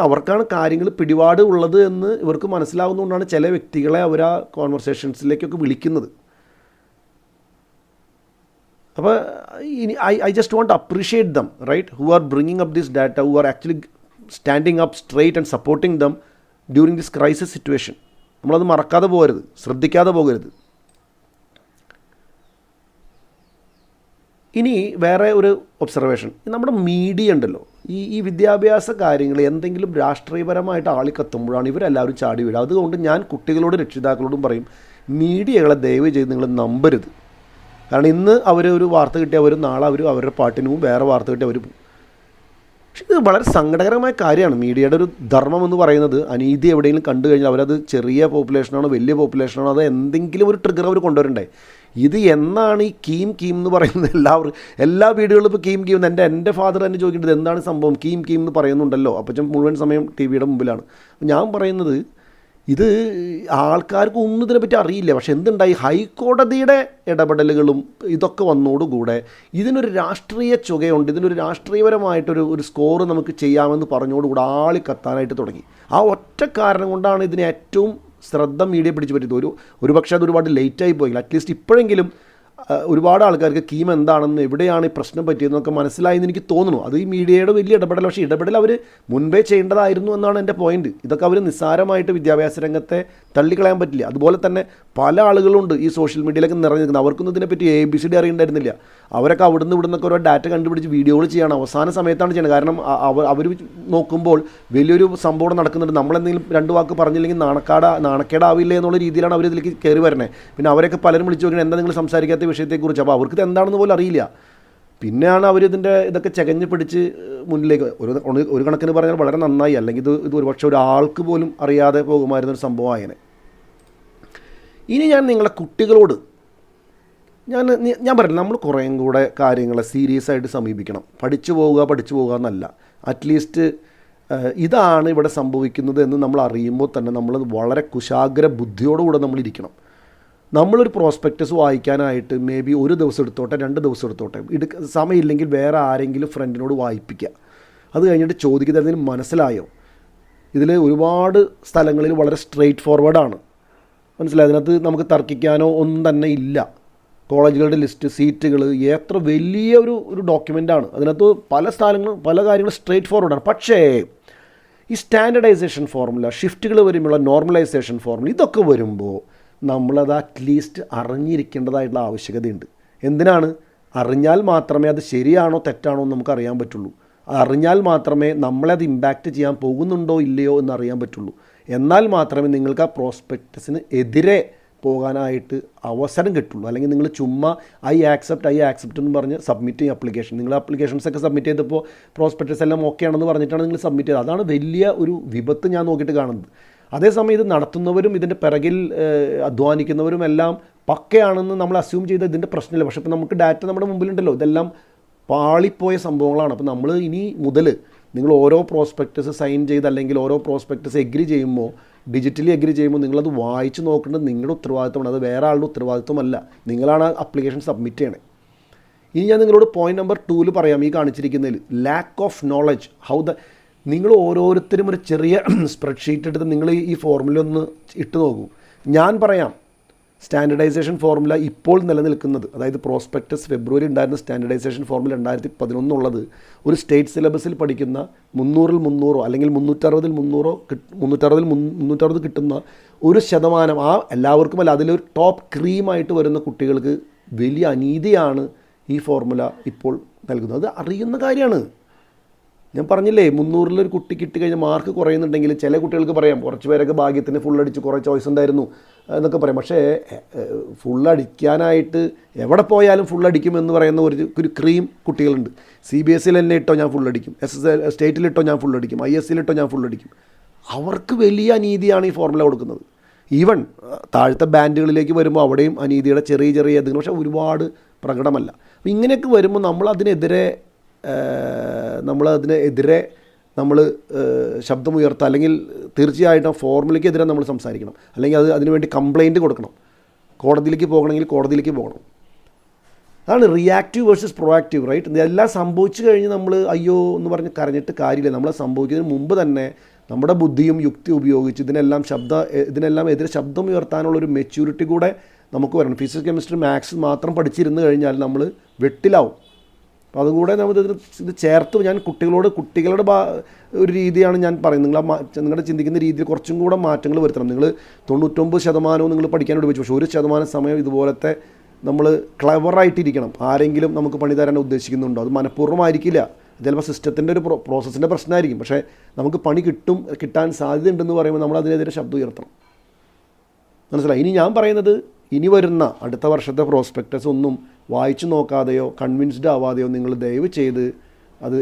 അവർക്കാണ് കാര്യങ്ങൾ പിടിപാട് ഉള്ളത് എന്ന് ഇവർക്ക് മനസ്സിലാവുന്നതുകൊണ്ടാണ് ചില വ്യക്തികളെ അവർ ആ കോൺവെർസേഷൻസിലേക്കൊക്കെ വിളിക്കുന്നത്. അപ്പോൾ I just want to appreciate them, right, who are bringing up this data, who are actually standing up straight and supporting them during this crisis situation. നമ്മളത് മറക്കാതെ പോകരുത്, ശ്രദ്ധിക്കാതെ പോകരുത്. ഇനി വേറെ ഒരു ഒബ്സർവേഷൻ, നമ്മുടെ മീഡിയ ഉണ്ടല്ലോ, ഈ വിദ്യാഭ്യാസ കാര്യങ്ങൾ എന്തെങ്കിലും രാഷ്ട്രീയപരമായിട്ട് ആളിക്കത്തുമ്പോഴാണ് ഇവരെല്ലാവരും ചാടി വീഴുക. അതുകൊണ്ട് ഞാൻ കുട്ടികളോടും രക്ഷിതാക്കളോടും പറയും, മീഡിയകളെ ദയവ് ചെയ്ത് നിങ്ങൾ നമ്പരുത്. കാരണം ഇന്ന് ഒരു വാർത്ത കിട്ടിയ അവർ നാളെ അവരുടെ പാട്ടിന് പോകും, വേറെ വാർത്ത കിട്ടിയ അവർ പോകും. പക്ഷേ ഇത് വളരെ സങ്കടകരമായ കാര്യമാണ്. മീഡിയയുടെ ഒരു ധർമ്മം എന്ന് പറയുന്നത്, അനീതി എവിടെയെങ്കിലും കണ്ടു കഴിഞ്ഞാൽ അവരത് ചെറിയ പോപ്പുലേഷനാണോ വലിയ പോപ്പുലേഷനാണോ അത് എന്തെങ്കിലും ഒരു ട്രിഗർ അവർ കൊണ്ടുവരണ്ടേ. ഇത് എന്നാണ് ഈ കീം എന്ന് പറയുന്നത്? എല്ലാ വീടുകളിലും ഇപ്പോൾ കീം എൻ്റെ ഫാദർ തന്നെ ചോദിക്കേണ്ടത് എന്താണ് സംഭവം, കീം എന്ന് പറയുന്നുണ്ടല്ലോ. അപ്പം മുഴുവൻ സമയം ടി വിയുടെ മുമ്പിലാണ്. ഞാൻ പറയുന്നത്, ഇത് ആൾക്കാർക്ക് ഒന്നും ഇതിനെപ്പറ്റി അറിയില്ല. പക്ഷെ എന്തുണ്ടായി, ഹൈക്കോടതിയുടെ ഇടപെടലുകളും ഇതൊക്കെ വന്നോടുകൂടെ ഇതിനൊരു രാഷ്ട്രീയ ചുകയുണ്ട്, ഇതിനൊരു രാഷ്ട്രീയപരമായിട്ടൊരു സ്കോർ നമുക്ക് ചെയ്യാമെന്ന് പറഞ്ഞോടുകൂടെ ആളി കത്താനായിട്ട് തുടങ്ങി. ആ ഒറ്റ കാരണം കൊണ്ടാണ് ഇതിന് ഏറ്റവും ശ്രദ്ധ മീഡിയ പിടിച്ചു പറ്റിയത്. ഒരു പക്ഷേ അത് ഒരുപാട് ലേറ്റായി പോയില്ല. അറ്റ്ലീസ്റ്റ് ഇപ്പോഴെങ്കിലും ഒരുപാട് ആൾക്കാർക്ക് കീം എന്താണെന്ന്, എവിടെയാണ് ഈ പ്രശ്നം പറ്റിയതെന്നൊക്കെ മനസ്സിലായെന്ന് എനിക്ക് തോന്നുന്നു. അത് ഈ മീഡിയയുടെ വലിയ ഇടപെടൽ. പക്ഷേ ഇടപെടൽ അവർ മുൻപേ ചെയ്യേണ്ടതായിരുന്നു എന്നാണ് എൻ്റെ പോയിന്റ്. ഇതൊക്കെ അവർ നിസ്സാരമായിട്ട് വിദ്യാഭ്യാസ രംഗത്തെ തള്ളിക്കളയാൻ പറ്റില്ല. അതുപോലെ തന്നെ പല ആളുകളുണ്ട് ഈ സോഷ്യൽ മീഡിയയിലൊക്കെ നിറഞ്ഞു നിൽക്കുന്നത്, അവർക്കൊന്നും ഇതിനെപ്പറ്റി ABCD അറിയണ്ടായിരുന്നില്ല. അവരൊക്കെ ഇവിടുന്നൊക്കെ ഓരോ ഡാറ്റ കണ്ടുപിടിച്ച് വീഡിയോകൾ ചെയ്യണം, അവസാന സമയത്താണ് ചെയ്യുന്നത്. കാരണം അവർ നോക്കുമ്പോൾ വലിയൊരു സംഭവം നടക്കുന്നുണ്ട്, നമ്മളെന്തെങ്കിലും രണ്ട് വാക്ക് പറഞ്ഞില്ലെങ്കിൽ നാണക്കേടാവില്ലേ എന്നുള്ള രീതിയിലാണ് അവർ ഇതിലേക്ക് കയറി വരണേ. പിന്നെ അവരൊക്കെ പലരും വിളിച്ചു നോക്കണം, എന്താ നിങ്ങൾ സംസാരിക്കാത്ത വിഷയത്തെക്കുറിച്ച്. അപ്പോൾ അവർക്ക് ഇത് എന്താണെന്ന് പോലും അറിയില്ല. പിന്നെയാണ് ഇതൊക്കെ ചകഞ്ഞ് പിടിച്ച് മുന്നിലേക്ക്. ഒരു കണക്കിന് പറഞ്ഞാൽ വളരെ നന്നായി. അല്ലെങ്കിൽ ഇത് ഒരുപക്ഷെ ഒരാൾക്ക് പോലും അറിയാതെ പോകുമായിരുന്നൊരു സംഭവമായേനെ. ഇനി ഞാൻ നിങ്ങളെ കുട്ടികളോട് ഞാൻ പറഞ്ഞു, നമ്മൾ കുറേയും കൂടെ കാര്യങ്ങളെ സീരിയസ് ആയിട്ട് സമീപിക്കണം. പഠിച്ചു പോകുക എന്നല്ല. അറ്റ്ലീസ്റ്റ് ഇതാണ് ഇവിടെ സംഭവിക്കുന്നത് എന്ന് നമ്മൾ അറിയുമ്പോൾ തന്നെ നമ്മൾ വളരെ കുശാഗ്ര ബുദ്ധിയോടുകൂടെ നമ്മളിരിക്കണം. നമ്മളൊരു പ്രോസ്പെക്ടസ് വായിക്കാനായിട്ട് മേ ബി ഒരു ദിവസം എടുത്തോട്ടെ, 2 ദിവസം എടുത്തോട്ടെ, സമയമില്ലെങ്കിൽ വേറെ ആരെങ്കിലും ഫ്രണ്ടിനോട് വായിപ്പിക്കുക. അത് കഴിഞ്ഞിട്ട് ചോദിക്കുന്നത് എന്തെങ്കിലും മനസ്സിലായോ. ഇതിൽ ഒരുപാട് സ്ഥലങ്ങളിൽ വളരെ സ്ട്രെയിറ്റ് ഫോർവേഡാണ്, മനസ്സിലായി. അതിനകത്ത് നമുക്ക് തർക്കിക്കാനോ ഒന്നും തന്നെ ഇല്ല. കോളേജുകളുടെ ലിസ്റ്റ്, സീറ്റുകൾ, എത്ര വലിയ ഒരു ഡോക്യുമെൻ്റാണ്. അതിനകത്ത് പല സ്ഥലങ്ങളും പല കാര്യങ്ങളും സ്ട്രെയിറ്റ് ഫോർവേഡാണ്. പക്ഷേ ഈ സ്റ്റാൻഡർഡൈസേഷൻ ഫോർമുല, ഷിഫ്റ്റുകൾ വരുമ്പോഴുള്ള നോർമലൈസേഷൻ ഫോർമുല, ഇതൊക്കെ വരുമ്പോൾ നമ്മളത് അറ്റ്ലീസ്റ്റ് അറിഞ്ഞിരിക്കേണ്ടതായിട്ടുള്ള ആവശ്യകതയുണ്ട്. എന്തിനാണ്? അറിഞ്ഞാൽ മാത്രമേ അത് ശരിയാണോ തെറ്റാണോ എന്ന് നമുക്ക് അറിയാൻ പറ്റുള്ളൂ. അറിഞ്ഞാൽ മാത്രമേ നമ്മളെ അത് ഇമ്പാക്റ്റ് ചെയ്യാൻ പോകുന്നുണ്ടോ ഇല്ലയോ എന്ന് അറിയാൻ പറ്റുള്ളൂ. എന്നാൽ മാത്രമേ നിങ്ങൾക്ക് ആ പ്രോസ്പെക്ടസിന് എതിരെ പോകാനായിട്ട് അവസരം കിട്ടുള്ളൂ. അല്ലെങ്കിൽ നിങ്ങൾ ചുമ്മാ ഐ ആക്സെപ്റ്റ് എന്ന് പറഞ്ഞ് സബ്മിറ്റ് ചെയ്യും ആപ്ലിക്കേഷൻ. നിങ്ങൾ ആപ്ലിക്കേഷൻസൊക്കെ സബ്മിറ്റ് ചെയ്തപ്പോൾ പ്രോസ്പെക്ടസ് എല്ലാം ഓക്കെ ആണെന്ന് പറഞ്ഞിട്ടാണ് നിങ്ങൾ സബ്മിറ്റ് ചെയ്തത്. അതാണ് വലിയ ഒരു വിപത്ത് ഞാൻ നോക്കിയിട്ട് കാണുന്നത്. അതേസമയം ഇത് നടത്തുന്നവരും ഇതിൻ്റെ പിറകിൽ അധ്വാനിക്കുന്നവരും എല്ലാം പക്കയാണെന്ന് നമ്മൾ അസ്യൂം ചെയ്ത ഇതിൻ്റെ പ്രശ്നമില്ല. പക്ഷേ ഇപ്പോൾ നമുക്ക് ഡാറ്റ നമ്മുടെ മുമ്പിലുണ്ടല്ലോ, ഇതെല്ലാം പാളിപ്പോയ സംഭവങ്ങളാണ്. അപ്പോൾ നമ്മൾ ഇനി മുതൽ നിങ്ങൾ ഓരോ പ്രോസ്പെക്ടസ് സൈൻ ചെയ്ത് അല്ലെങ്കിൽ ഓരോ പ്രോസ്പെക്ടസ് എഗ്രി ചെയ്യുമ്പോൾ, ഡിജിറ്റലി എഗ്രി ചെയ്യുമ്പോൾ നിങ്ങളത് വായിച്ച് നോക്കേണ്ടത് നിങ്ങളുടെ ഉത്തരവാദിത്തമാണ്. അത് വേറെ ആളുടെ ഉത്തരവാദിത്തമല്ല. നിങ്ങളാണ് ആ അപ്ലിക്കേഷൻ സബ്മിറ്റ് ചെയ്യണേ. ഇനി ഞാൻ നിങ്ങളോട് പോയിന്റ് നമ്പർ 2 പറയാം. ഈ കാണിച്ചിരിക്കുന്നതിൽ ലാക്ക് ഓഫ് നോളജ് നിങ്ങൾ ഓരോരുത്തരും ഒരു ചെറിയ സ്പ്രെഡ്ഷീറ്റ് എടുത്ത് നിങ്ങൾ ഈ ഫോർമുല ഒന്ന് ഇട്ട് നോക്കൂ. ഞാൻ പറയാം, സ്റ്റാൻഡർഡൈസേഷൻ ഫോർമുല ഇപ്പോൾ നിലനിൽക്കുന്നത്, അതായത് പ്രോസ്പെക്ടസ് ഫെബ്രുവരി ഉണ്ടായിരുന്ന സ്റ്റാൻഡർഡൈസേഷൻ ഫോർമുല 2011 ഉള്ളത് ഒരു സ്റ്റേറ്റ് സിലബസിൽ പഠിക്കുന്ന 300-ൽ 300 അല്ലെങ്കിൽ 360-ൽ 360 കിട്ടുന്ന 1% ആ എല്ലാവർക്കുമല്ല, അതിലൊരു ടോപ്പ് ക്രീമായിട്ട് വരുന്ന കുട്ടികൾക്ക് വലിയ അനീതിയാണ് ഈ ഫോർമുല ഇപ്പോൾ നൽകുന്നത്. അത് അറിയുന്ന കാര്യമാണ്. ഞാൻ പറഞ്ഞില്ലേ, 300-ൽ ഒരു കുട്ടി കിട്ടിക്കഴിഞ്ഞാൽ മാർക്ക് കുറയുന്നുണ്ടെങ്കിൽ ചില കുട്ടികൾക്ക് പറയാം, കുറച്ച് പേരൊക്കെ ഭാഗ്യത്തിന് ഫുള്ളടിച്ച് കുറേ ചോയ്സ് ഉണ്ടായിരുന്നു എന്നൊക്കെ പറയാം. പക്ഷേ ഫുള്ളടിക്കാനായിട്ട് എവിടെ പോയാലും ഫുള്ളടിക്കുമെന്ന് പറയുന്ന ഒരു ക്രീം കുട്ടികളുണ്ട്. CBSE തന്നെ ഇട്ടോ ഞാൻ ഫുള്ളടിക്കും, സ്റ്റേറ്റിലിട്ടോ ഞാൻ ഫുള്ളടിക്കും, ISCയിലിട്ടോ ഞാൻ ഫുള്ളടിക്കും. അവർക്ക് വലിയ അനീതിയാണ് ഈ ഫോർമുല കൊടുക്കുന്നത്. ഈവൻ താഴത്തെ ബാൻഡുകളിലേക്ക് വരുമ്പോൾ അവിടെയും അനീതിയുടെ ചെറിയ എന്തെങ്കിലും, പക്ഷേ ഒരുപാട് പ്രകടമല്ല. അപ്പോൾ ഇങ്ങനെയൊക്കെ വരുമ്പോൾ നമ്മളതിനെതിരെ നമ്മൾ ശബ്ദമുയർത്തുക, അല്ലെങ്കിൽ തീർച്ചയായിട്ടും ഫോർമുലയ്ക്കെതിരെ നമ്മൾ സംസാരിക്കണം, അല്ലെങ്കിൽ അതിനുവേണ്ടി കംപ്ലയിൻറ്റ് കൊടുക്കണം. കോടതിയിലേക്ക് പോകണമെങ്കിൽ കോടതിയിലേക്ക് പോകണം. അതാണ് റിയാക്റ്റീവ് വേഴ്സസ് പ്രൊആക്റ്റീവ്, റൈറ്റ്? ഇതെല്ലാം സംഭവിച്ചു കഴിഞ്ഞ് നമ്മൾ അയ്യോ എന്ന് പറഞ്ഞ് കരഞ്ഞിട്ട് കാര്യമില്ല. നമ്മൾ സംഭവിക്കുന്നതിന് മുമ്പ് തന്നെ നമ്മുടെ ബുദ്ധിയും യുക്തി ഉപയോഗിച്ച് ഇതിനെല്ലാം എതിരെ ശബ്ദം ഉയർത്താനുള്ളൊരു മെച്യൂരിറ്റി കൂടെ നമുക്ക് വരണം. ഫിസിക്സ്, കെമിസ്ട്രി, മാത്സ് മാത്രം പഠിച്ചിരുന്നു കഴിഞ്ഞാൽ നമ്മൾ വെട്ടിലാവും. അപ്പോൾ അതുകൂടെ ഇത് ചേർത്ത് ഞാൻ കുട്ടികളുടെ ഒരു രീതിയാണ് ഞാൻ പറയുന്നത്. നിങ്ങളുടെ ചിന്തിക്കുന്ന രീതിയിൽ കുറച്ചും കൂടെ മാറ്റങ്ങൾ വരുത്തണം. നിങ്ങൾ 99% നിങ്ങൾ പഠിക്കാൻ ഉപയോഗിച്ചു, പക്ഷേ 1% സമയം ഇതുപോലത്തെ നമ്മൾ ക്ലവറായിട്ടിരിക്കണം. ആരെങ്കിലും നമുക്ക് പണി തരാൻ ഉദ്ദേശിക്കുന്നുണ്ടോ? അത് മനഃപൂർവ്വമായിരിക്കില്ല, ചിലപ്പോൾ സിസ്റ്റത്തിൻ്റെ ഒരു പ്രോസസ്സിൻ്റെ പ്രശ്നമായിരിക്കും. പക്ഷേ നമുക്ക് പണി കിട്ടാൻ സാധ്യതയുണ്ടെന്ന് പറയുമ്പോൾ നമ്മൾ അതിനെതിരെ ശബ്ദം ഉയർത്തണം. മനസ്സിലായി? ഇനി ഞാൻ പറയുന്നത്, ഇനി വരുന്ന അടുത്ത വർഷത്തെ പ്രോസ്പെക്ടസ് ഒന്നും വായിച്ചു നോക്കാതെയോ കൺവിൻസ്ഡ് ആവാതെയോ നിങ്ങൾ ദയവ് ചെയ്ത് അത്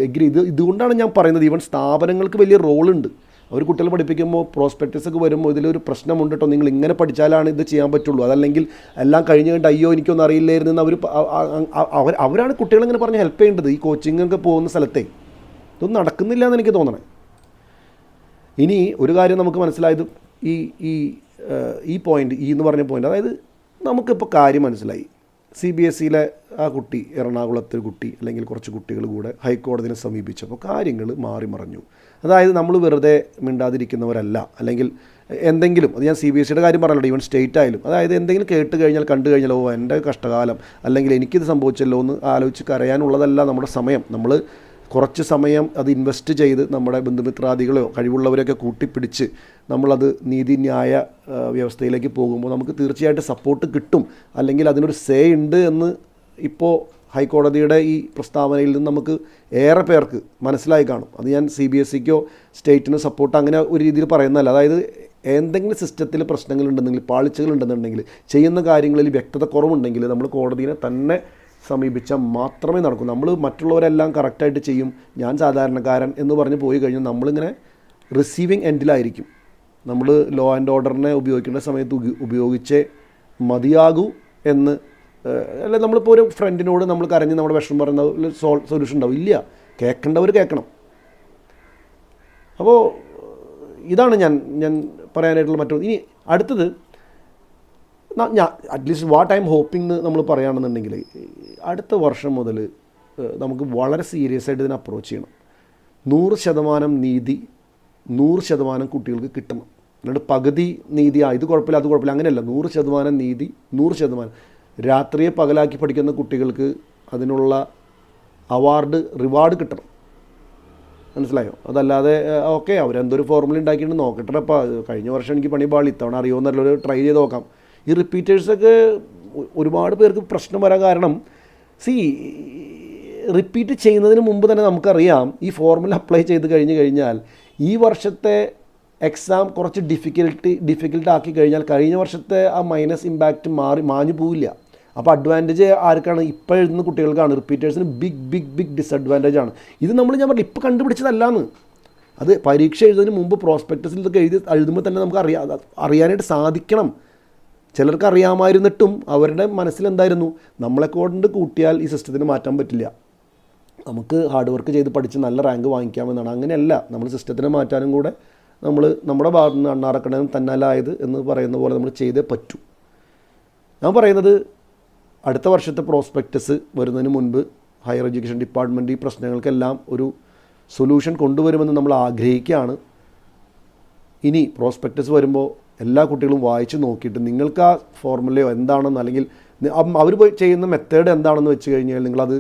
ഇതുകൊണ്ടാണ് ഞാൻ പറയുന്നത്. ഈവൻ സ്ഥാപനങ്ങൾക്ക് വലിയ റോളുണ്ട്. അവർ കുട്ടികൾ പഠിപ്പിക്കുമ്പോൾ പ്രോസ്പെക്ടസൊക്കെ വരുമ്പോൾ ഇതിലൊരു പ്രശ്നമുണ്ട് കേട്ടോ, നിങ്ങൾ ഇങ്ങനെ പഠിച്ചാലാണ് ഇത് ചെയ്യാൻ പറ്റുള്ളൂ, അതല്ലെങ്കിൽ എല്ലാം കഴിഞ്ഞ് കഴിഞ്ഞിട്ട് അയ്യോ എനിക്കൊന്നും അറിയില്ലായിരുന്നു അവരാണ് കുട്ടികളിങ്ങനെ പറഞ്ഞ് ഹെൽപ്പ് ചെയ്യേണ്ടത്. ഈ കോച്ചിങ്ങൊക്കെ പോകുന്ന സ്ഥലത്തെ ഇതൊന്നും നടക്കുന്നില്ല എന്ന് എനിക്ക് തോന്നണേ. ഇനി ഒരു കാര്യം നമുക്ക് മനസ്സിലായത്, ഈ പോയിൻ്റ്, എന്ന് പറഞ്ഞ പോയിൻ്റ്, അതായത് നമുക്കിപ്പോൾ കാര്യം മനസ്സിലായി. CBSEയിലെ ആ കുട്ടി, എറണാകുളത്തെ കുട്ടി, അല്ലെങ്കിൽ കുറച്ച് കുട്ടികൾ കൂടെ ഹൈക്കോടതിനെ സമീപിച്ചപ്പോൾ കാര്യങ്ങൾ മറിഞ്ഞു. അതായത് നമ്മൾ വെറുതെ മിണ്ടാതിരിക്കുന്നവരല്ല, അല്ലെങ്കിൽ എന്തെങ്കിലും, അത് ഞാൻ CBSEയുടെ കാര്യം പറഞ്ഞല്ലോ, ഈവൻ സ്റ്റേറ്റ് ആയാലും, അതായത് എന്തെങ്കിലും കേട്ട് കഴിഞ്ഞാൽ കണ്ടു കഴിഞ്ഞാൽ ഓ എൻ്റെ കഷ്ടകാലം, അല്ലെങ്കിൽ എനിക്കിത് സംഭവിച്ചല്ലോ എന്ന് ആലോചിച്ച് കരയാനുള്ളതല്ല നമ്മുടെ സമയം. നമ്മൾ കുറച്ച് സമയം അത് ഇൻവെസ്റ്റ് ചെയ്ത് നമ്മുടെ ബന്ധുമിത്രാദികളോ കഴിവുള്ളവരെയൊക്കെ കൂട്ടിപ്പിടിച്ച് നമ്മളത് നീതിന്യായ വ്യവസ്ഥയിലേക്ക് പോകുമ്പോൾ നമുക്ക് തീർച്ചയായിട്ടും സപ്പോർട്ട് കിട്ടും, അല്ലെങ്കിൽ അതിനൊരു സേ ഉണ്ട് എന്ന് ഇപ്പോൾ ഹൈക്കോടതിയുടെ ഈ പ്രസ്താവനയിൽ നിന്ന് നമുക്ക് ഏറെ പേർക്ക് മനസ്സിലായി കാണും. അത് ഞാൻ CBSEക്കോ സ്റ്റേറ്റിനോ സപ്പോർട്ട് അങ്ങനെ ഒരു രീതിയിൽ പറയുന്നതല്ല. അതായത് എന്തെങ്കിലും സിസ്റ്റത്തിൽ പ്രശ്നങ്ങളുണ്ടെന്നെങ്കിൽ, പാളിച്ചകളുണ്ടെന്നുണ്ടെങ്കിൽ, ചെയ്യുന്ന കാര്യങ്ങളിൽ വ്യക്തത കുറവുണ്ടെങ്കിൽ നമ്മൾ കോടതിയെ തന്നെ സമീപിച്ചാൽ മാത്രമേ നടക്കൂ. നമ്മൾ മറ്റുള്ളവരെല്ലാം കറക്റ്റായിട്ട് ചെയ്യും, ഞാൻ സാധാരണക്കാരൻ എന്ന് പറഞ്ഞ് പോയി കഴിഞ്ഞാൽ നമ്മളിങ്ങനെ റിസീവിങ് എൻഡിലായിരിക്കും. നമ്മൾ ലോ ആൻഡ് ഓർഡറിനെ ഉപയോഗിക്കേണ്ട സമയത്ത് ഉപയോഗിച്ചേ മതിയാകൂ എന്ന്. അല്ല, നമ്മളിപ്പോൾ ഒരു ഫ്രണ്ടിനോട് നമ്മൾ കരഞ്ഞ് നമ്മുടെ വിഷമം പറയുന്ന സൊല്യൂഷൻ ഉണ്ടാവും? ഇല്ല, കേൾക്കേണ്ടവർ കേൾക്കണം. അപ്പോൾ ഇതാണ് ഞാൻ പറയാനായിട്ടുള്ള മറ്റൊരു. ഇനി അടുത്തത്, at least what I am hoping എന്ന് നമ്മൾ പറയുകയാണെന്നുണ്ടെങ്കിൽ, അടുത്ത വർഷം മുതൽ നമുക്ക് വളരെ സീരിയസ് ആയിട്ട് ഇതിനെ അപ്രോച്ച് ചെയ്യണം. 100% നീതി 100% കുട്ടികൾക്ക് കിട്ടണം. അല്ലാണ്ട് പകുതി നീതി ഇത് കുഴപ്പമില്ല അത് കുഴപ്പമില്ല അങ്ങനെയല്ല. 100% നീതി 100%. രാത്രിയെ പകലാക്കി പഠിക്കുന്ന കുട്ടികൾക്ക് അതിനുള്ള റിവാർഡ് കിട്ടണം. മനസ്സിലായോ? അതല്ലാതെ ഓക്കെ അവരെന്തൊരു ഫോർമുല ഉണ്ടാക്കിയിട്ട് നോക്കട്ടെ. അപ്പോൾ കഴിഞ്ഞ വർഷം എനിക്ക് പണി പാളി, ഇത്തവണ അറിയുമെന്നല്ലോ, ട്രൈ ചെയ്ത് നോക്കാം. ഈ റിപ്പീറ്റേഴ്സൊക്കെ ഒരുപാട് പേർക്ക് പ്രശ്നം വരാൻ കാരണം റിപ്പീറ്റ് ചെയ്യുന്നതിന് മുമ്പ് തന്നെ നമുക്കറിയാം ഈ ഫോർമുല അപ്ലൈ ചെയ്ത് കഴിഞ്ഞാൽ ഈ വർഷത്തെ എക്സാം കുറച്ച് ഡിഫിക്കൽട്ട് ആക്കി കഴിഞ്ഞാൽ കഴിഞ്ഞ വർഷത്തെ ആ മൈനസ് ഇമ്പാക്റ്റ് മാഞ്ഞു പോവില്ല. അപ്പോൾ അഡ്വാൻറ്റേജ് ആർക്കാണ്? ഇപ്പോൾ എഴുതുന്ന കുട്ടികൾക്കാണ്. റിപ്പീറ്റേഴ്സിന് ബിഗ് ഡിസഡ്വാൻറ്റേജ് ആണ്. ഇത് ഞാൻ പറഞ്ഞു ഇപ്പോൾ കണ്ടുപിടിച്ചതല്ലാന്ന്. അത് പരീക്ഷ എഴുതുന്നതിന് മുമ്പ് പ്രോസ്പെക്ടസിൽ ഇതൊക്കെ എഴുതുമ്പോൾ തന്നെ നമുക്ക് അറിയാനായിട്ട് സാധിക്കണം. ചിലർക്ക് അറിയാമായിരുന്നിട്ടും അവരുടെ മനസ്സിലെന്തായിരുന്നു, നമ്മളെ കൊണ്ട് കൂട്ടിയാൽ ഈ സിസ്റ്റത്തിന് മാറ്റാൻ പറ്റില്ല, നമുക്ക് ഹാർഡ് വർക്ക് ചെയ്ത് പഠിച്ച് നല്ല റാങ്ക് വാങ്ങിക്കാമെന്നാണ്. അങ്ങനെയല്ല, നമ്മൾ സിസ്റ്റത്തിനെ മാറ്റാനും കൂടെ നമ്മുടെ ഭാഗത്ത് നിന്ന് അണ്ണാറക്കണയും തന്നാലായത് എന്ന് പറയുന്ന പോലെ നമ്മൾ ചെയ്തേ പറ്റൂ. ഞാൻ പറയുന്നത് അടുത്ത വർഷത്തെ പ്രോസ്പെക്ടസ് വരുന്നതിന് മുൻപ് ഹയർ എഡ്യൂക്കേഷൻ ഡിപ്പാർട്ട്മെൻറ്റ് ഈ പ്രശ്നങ്ങൾക്കെല്ലാം ഒരു സൊല്യൂഷൻ കൊണ്ടുവരുമെന്ന് നമ്മൾ ആഗ്രഹിക്കുകയാണ്. ഇനി പ്രോസ്പെക്ടസ് വരുമ്പോൾ എല്ലാ കുട്ടികളും വായിച്ച് നോക്കിയിട്ട് നിങ്ങൾക്ക് ആ ഫോർമുലയോ എന്താണെന്ന്, അല്ലെങ്കിൽ അവർ പോയി ചെയ്യുന്ന മെത്തേഡ് എന്താണെന്ന് വെച്ച് കഴിഞ്ഞാൽ നിങ്ങളത്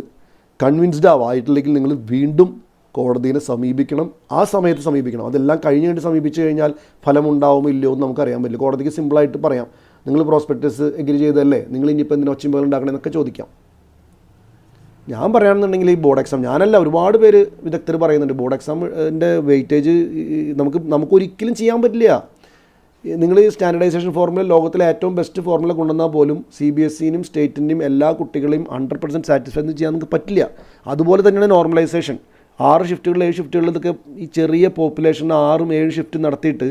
കൺവിൻസ്ഡ് ആയിട്ടില്ലെങ്കിൽ നിങ്ങൾ വീണ്ടും കോടതിയെ സമീപിക്കണം. ആ സമയത്ത് സമീപിക്കണം. അതെല്ലാം കഴിഞ്ഞ് സമീപിച്ച് കഴിഞ്ഞാൽ ഫലമുണ്ടാവുമോ ഇല്ലയോ എന്ന് നമുക്കറിയാൻ പറ്റില്ല. കോടതിക്ക് സിമ്പിളായിട്ട് പറയാം, നിങ്ങൾ പ്രോസ്പെക്ടസ് എഗ്രി ചെയ്തല്ലേ, നിങ്ങൾ ഇനിയിപ്പോൾ എന്തിനാ ഒച്ചയും ഉണ്ടാക്കണമെന്നൊക്കെ ചോദിക്കാം. ഞാൻ പറയുകയാണെന്നുണ്ടെങ്കിൽ ഈ ബോർഡ് എക്സാം, ഞാനല്ല, ഒരുപാട് പേര് വിദഗ്ധർ പറയുന്നുണ്ട് ബോർഡ് എക്സാമിൻ്റെ വെയിറ്റേജ് നമുക്കൊരിക്കലും ചെയ്യാൻ പറ്റില്ല. നിങ്ങൾ ഈ സ്റ്റാൻഡർഡൈസേഷൻ ഫോർമുല ലോകത്തിലെ ഏറ്റവും ബെസ്റ്റ് ഫോർമുല കൊണ്ടുവന്നാൽ പോലും CBSEനും സ്റ്റേറ്റിൻ്റെയും എല്ലാ കുട്ടികളെയും 100% സാറ്റിസ്ഫൈ ചെയ്യാൻ നമുക്ക് പറ്റില്ല. അതുപോലെ തന്നെയാണ് നോർമലൈസേഷൻ. 6 ഷിഫ്റ്റുകൾ 7 ഷിഫ്റ്റുകൾ ഇതൊക്കെ ഈ ചെറിയ പോപ്പുലേഷൻ 6-7 ഷിഫ്റ്റ് നടത്തിയിട്ട്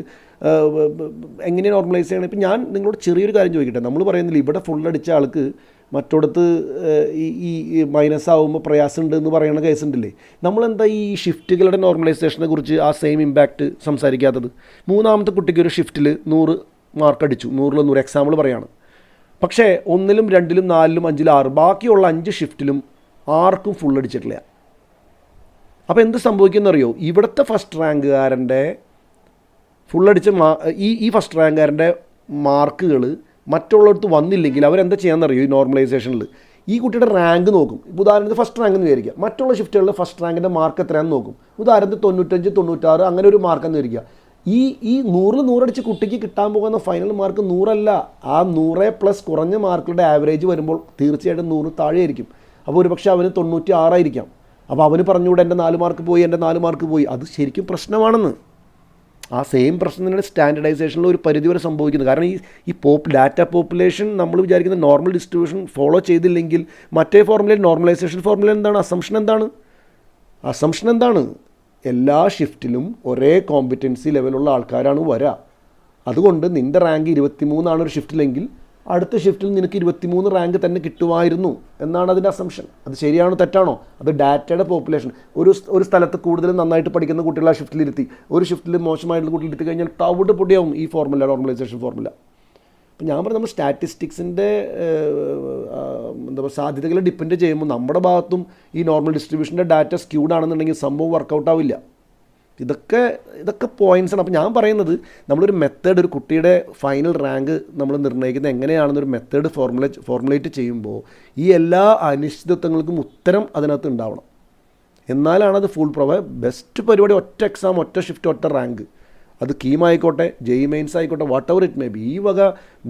എങ്ങനെയാണ് നോർമലൈസ് ചെയ്യണം? ഇപ്പം ഞാൻ നിങ്ങളോട് ചെറിയൊരു കാര്യം ചോദിക്കട്ടെ. നമ്മൾ പറയുന്നില്ല ഇവിടെ ഫുൾ അടിച്ച ആൾക്ക് മറ്റോടത്ത് ഈ മൈനസ് ആകുമ്പോൾ പ്രയാസമുണ്ട് എന്ന് പറയുന്ന കേസുണ്ടല്ലേ. നമ്മളെന്താ ഈ ഷിഫ്റ്റുകളുടെ നോർമലൈസേഷനെ കുറിച്ച് ആ സെയിം ഇമ്പാക്റ്റ് സംസാരിക്കാത്തത്? മൂന്നാമത്തെ കുട്ടിക്ക് ഒരു ഷിഫ്റ്റിൽ 100 മാർക്ക് അടിച്ചു, 100 എക്സാമ്പിൾ പറയാണ്. പക്ഷേ 1-ലും 2-ലും 4-ലും 5-ലും 6 ബാക്കിയുള്ള 5 ഷിഫ്റ്റിലും ആർക്കും ഫുൾ അടിച്ചിട്ടില്ല. അപ്പോൾ എന്ത് സംഭവിക്കുന്നറിയോ? ഇവിടുത്തെ ഫസ്റ്റ് റാങ്കുകാരൻ്റെ ഫുള്ളടിച്ച ഈ ഫസ്റ്റ് റാങ്കുകാരൻ്റെ മാർക്കുകൾ മറ്റുള്ളവർക്ക് വന്നില്ലെങ്കിൽ അവരെന്താ ചെയ്യാമെന്നറിയോ? ഈ നോർമലൈസേഷനിൽ ഈ കുട്ടിയുടെ റാങ്ക് നോക്കും. ഉദാഹരണത്തിന് ഫസ്റ്റ് റാങ്ക് എന്ന് വിചാരിക്കുക, മറ്റുള്ള ഷിഫ്റ്റുകളിൽ ഫസ്റ്റ് റാങ്കിൻ്റെ മാർക്ക് എത്രയാണെന്ന് നോക്കും. ഉദാഹരണത്തിന് 95, 96 അങ്ങനെ ഒരു മാർക്കെന്ന് വിചാരിക്കുക. ഈ 100 അടിച്ച് കുട്ടിക്ക് കിട്ടാൻ പോകുന്ന ഫൈനൽ മാർക്ക് 100 അല്ല, ആ 100+ കുറഞ്ഞ മാർക്കുകളുടെ ആവറേജ് വരുമ്പോൾ തീർച്ചയായിട്ടും 100 താഴെ ആയിരിക്കും. അപ്പോൾ ഒരുപക്ഷെ അവന് 96 ആയിരിക്കാം. അപ്പോൾ അവന് പറഞ്ഞുകൂടെ എൻ്റെ 4 മാർക്ക് പോയി, എൻ്റെ 4 മാർക്ക് പോയി. അത് ശരിക്കും പ്രശ്നമാണെന്ന്. ആ സെയിം പ്രശ്നം തന്നെയാണ് സ്റ്റാൻഡർഡൈസേഷനിൽ ഒരു പരിധിവരെ സംഭവിക്കുന്നത്. കാരണം ഈ ഡാറ്റ പോപ്പുലേഷൻ നമ്മൾ വിചാരിക്കുന്ന നോർമൽ ഡിസ്ട്രിബ്യൂഷൻ ഫോളോ ചെയ്തില്ലെങ്കിൽ മറ്റേ ഫോർമുലയിൽ നോർമലൈസേഷൻ ഫോർമുല എന്താണ്? അസംഷൻ എന്താണ്? എല്ലാ ഷിഫ്റ്റിലും ഒരേ കോമ്പിറ്റൻസി ലെവലുള്ള ആൾക്കാരാണ് വരിക. അതുകൊണ്ട് നിൻ്റെ റാങ്ക് 23 ഒരു ഷിഫ്റ്റിലെങ്കിൽ അടുത്ത ഷിഫ്റ്റിൽ നിനക്ക് 23 റാങ്ക് തന്നെ കിട്ടുമായിരുന്നു എന്നാണ് അതിൻ്റെ അസംഷൻ. അത് ശരിയാണോ തെറ്റാണോ? അത് ഡാറ്റയുടെ പോപ്പുലേഷൻ. ഒരു സ്ഥലത്ത് കൂടുതൽ നന്നായിട്ട് പഠിക്കുന്ന കുട്ടികളെ ആ ഷിഫ്റ്റിലിരുത്തി, ഒരു ഷിഫ്റ്റിൽ മോശമായിട്ടുള്ള കുട്ടികൾ ഇരുത്തി കഴിഞ്ഞാൽ തവിട് പൊടിയാവും ഈ ഫോർമുല, നോർമലൈസേഷൻ ഫോർമുല. അപ്പം ഞാൻ പറഞ്ഞ നമ്മൾ സ്റ്റാറ്റിസ്റ്റിക്സിൻ്റെ എന്താ പറയുക സാധ്യതകളെ ഡിപ്പെൻഡ് ചെയ്യുമ്പോൾ നമ്മുടെ ഭാഗത്തും ഈ നോർമൽ ഡിസ്ട്രിബ്യൂഷൻ്റെ ഡാറ്റ സ്ക്യൂഡ് ആണെന്നുണ്ടെങ്കിൽ സംഭവം വർക്കൗട്ട് ആവില്ല. ഇതൊക്കെ പോയിൻറ്റ്സാണ്. അപ്പോൾ ഞാൻ പറയുന്നത് നമ്മളൊരു മെത്തേഡ്, ഒരു കുട്ടിയുടെ ഫൈനൽ റാങ്ക് നമ്മൾ നിർണ്ണയിക്കുന്നത് എങ്ങനെയാണെന്നൊരു മെത്തേഡ് ഫോർമുലേറ്റ് ചെയ്യുമ്പോൾ ഈ എല്ലാ അനിശ്ചിതത്വങ്ങൾക്കും ഉത്തരം അതിനകത്ത് ഉണ്ടാവണം. എന്നാലാണ് അത് ഫുൾ ബെസ്റ്റ് പരിപാടി. ഒറ്റ എക്സാം, ഒറ്റ ഷിഫ്റ്റ്, ഒറ്റ റാങ്ക്. അത് കീം ആയിക്കോട്ടെ, JEE മെയിൻസ് ആയിക്കോട്ടെ, what ever it may be. ഈ വക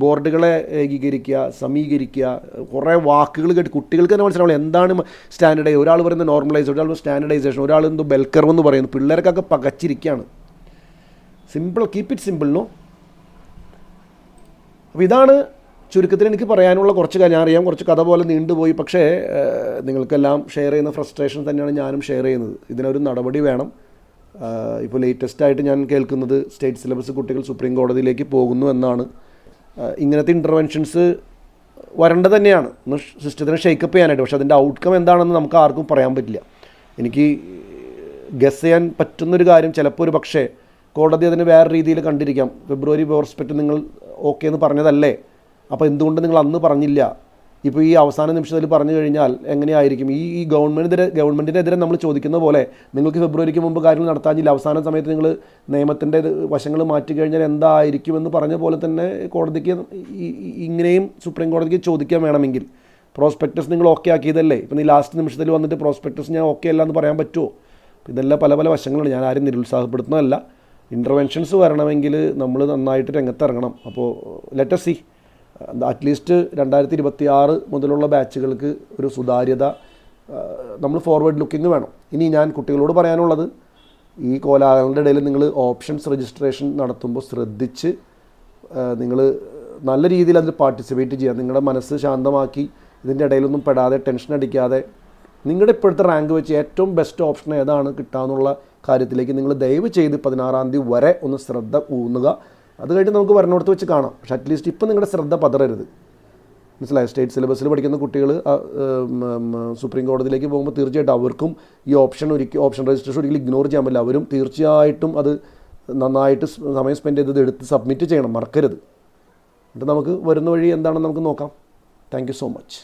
ബോർഡുകളെ ഏകീകരിക്കുക, സമീകരിക്കുക, കുറേ വാക്കുകൾ കേട്ട് കുട്ടികൾക്ക് തന്നെ മനസ്സിലാവുള്ളൂ എന്താണ് സ്റ്റാൻഡർഡൈസ്. ഒരാൾ പറയുന്നത് നോർമലൈസ്, ഒരാൾ സ്റ്റാൻഡർഡൈസേഷൻ, ഒരാൾ എന്തോ ബെൽ കർവ് എന്ന് പറയുന്നു. പിള്ളേർക്കൊക്കെ പകച്ചിരിക്കുകയാണ്. Simple, keep it simple. No. അപ്പോൾ ഇതാണ് ചുരുക്കത്തിൽ എനിക്ക് പറയാനുള്ള കുറച്ച് കാര്യം. ഞാൻ അറിയാം കുറച്ച് കഥ പോലെ നീണ്ടുപോയി, പക്ഷേ നിങ്ങൾക്കെല്ലാം ഷെയർ ചെയ്യുന്ന ഫ്രസ്ട്രേഷൻ തന്നെയാണ് ഞാനും ഷെയർ ചെയ്യുന്നത്. ഇതിനൊരു നടപടി വേണം. ഇപ്പോൾ ലേറ്റസ്റ്റായിട്ട് ഞാൻ കേൾക്കുന്നത് സ്റ്റേറ്റ് സിലബസ് കുട്ടികൾ സുപ്രീം കോടതിയിലേക്ക് പോകുന്നു എന്നാണ്. ഇങ്ങനത്തെ ഇൻ്റർവെൻഷൻസ് വരേണ്ടത് തന്നെയാണ് സിസ്റ്റത്തിനെ ഷെയ്ക്കപ്പ് ചെയ്യാനായിട്ട്. പക്ഷേ അതിൻ്റെ ഔട്ട്കം എന്താണെന്ന് നമുക്ക് ആർക്കും പറയാൻ പറ്റില്ല. എനിക്ക് ഗസ് ചെയ്യാൻ പറ്റുന്നൊരു കാര്യം, ചിലപ്പോൾ ഒരു പക്ഷേ കോടതി അതിന് വേറെ രീതിയിൽ കണ്ടിരിക്കാം. ഫെബ്രുവരി പ്രോസ്പെക്റ്റ് നിങ്ങൾ ഓക്കെ എന്ന് പറഞ്ഞതല്ലേ, അപ്പോൾ എന്തുകൊണ്ട് നിങ്ങൾ അന്ന് പറഞ്ഞില്ല? ഇപ്പോൾ ഈ അവസാന നിമിഷത്തിൽ പറഞ്ഞു കഴിഞ്ഞാൽ എങ്ങനെയായിരിക്കും? ഈ ഗവൺമെൻറ്റിനെതിരെ നമ്മൾ ചോദിക്കുന്ന പോലെ നിങ്ങൾക്ക് ഫെബ്രുവരിക്ക് മുമ്പ് കാര്യങ്ങൾ നടത്താനില്ല, അവസാന സമയത്ത് നിങ്ങൾ നിയമത്തിൻ്റെ വശങ്ങൾ മാറ്റി കഴിഞ്ഞാൽ എന്തായിരിക്കുമെന്ന് പറഞ്ഞ പോലെ തന്നെ കോടതിക്ക് ഇങ്ങനെയും സുപ്രീം കോടതിക്ക് ചോദിക്കാൻ വേണമെങ്കിൽ പ്രോസ്പെക്ടസ് നിങ്ങൾ ഓക്കെ ആക്കിയതല്ലേ, ഇപ്പോൾ നീ ലാസ്റ്റ് നിമിഷത്തിൽ വന്നിട്ട് പ്രോസ്പെക്ടസ് ഞാൻ ഓക്കെ അല്ല എന്ന് പറയാൻ പറ്റുമോ? ഇതെല്ലാം പല പല വശങ്ങളാണ്. ഞാൻ ആരും നിരുത്സാഹപ്പെടുത്തുന്നതല്ല. ഇൻ്റർവെൻഷൻസ് വരണമെങ്കിൽ നമ്മൾ നന്നായിട്ട് രംഗത്തിറങ്ങണം. അപ്പോൾ ലെറ്റ് us see, അറ്റ്ലീസ്റ്റ് 2026 മുതലുള്ള ബാച്ചുകൾക്ക് ഒരു സുതാര്യത, നമ്മൾ ഫോർവേഡ് ലുക്കിംഗ് വേണം. ഇനി ഞാൻ കുട്ടികളോട് പറയാനുള്ളത്, ഈ കോലാഹലങ്ങളുടെ ഇടയിൽ നിങ്ങൾ ഓപ്ഷൻസ് രജിസ്ട്രേഷൻ നടത്തുമ്പോൾ ശ്രദ്ധിച്ച് നിങ്ങൾ നല്ല രീതിയിൽ അതിൽ പാർട്ടിസിപ്പേറ്റ് ചെയ്യുക. നിങ്ങളുടെ മനസ്സ് ശാന്തമാക്കി ഇതിൻ്റെ ഇടയിലൊന്നും പെടാതെ ടെൻഷൻ അടിക്കാതെ നിങ്ങളുടെ ഇപ്പോഴത്തെ റാങ്ക് വെച്ച് ഏറ്റവും ബെസ്റ്റ് ഓപ്ഷൻ ഏതാണ് കിട്ടാമെന്നുള്ള കാര്യത്തിലേക്ക് നിങ്ങൾ ദയവ് ചെയ്ത് 16-ാം തീയതി വരെ ഒന്ന് ശ്രദ്ധ ഊന്നുക. അത് കഴിഞ്ഞ് നമുക്ക് വരണോടത്ത് വെച്ച് കാണാം. പക്ഷേ അറ്റ്ലീസ്റ്റ് ഇപ്പം നിങ്ങളുടെ ശ്രദ്ധ പതറരുത്. മനസ്സിലായോ? സ്റ്റേറ്റ് സിലബസിൽ പഠിക്കുന്ന കുട്ടികൾ സുപ്രീം കോടതിയിലേക്ക് പോകുമ്പോൾ തീർച്ചയായിട്ടും അവർക്കും ഈ ഓപ്ഷൻ രജിസ്ട്രേഷൻ ഒരിക്കലും ഇഗ്നോർ ചെയ്യാൻ പറ്റില്ല. അവരും തീർച്ചയായിട്ടും അത് നന്നായിട്ട് സമയം സ്പെൻഡ് ചെയ്തത് എടുത്ത് സബ്മിറ്റ് ചെയ്യണം, മറക്കരുത്. എന്നിട്ട് നമുക്ക് വരുന്ന വഴി എന്താണെന്ന് നമുക്ക് നോക്കാം. Thank you so much.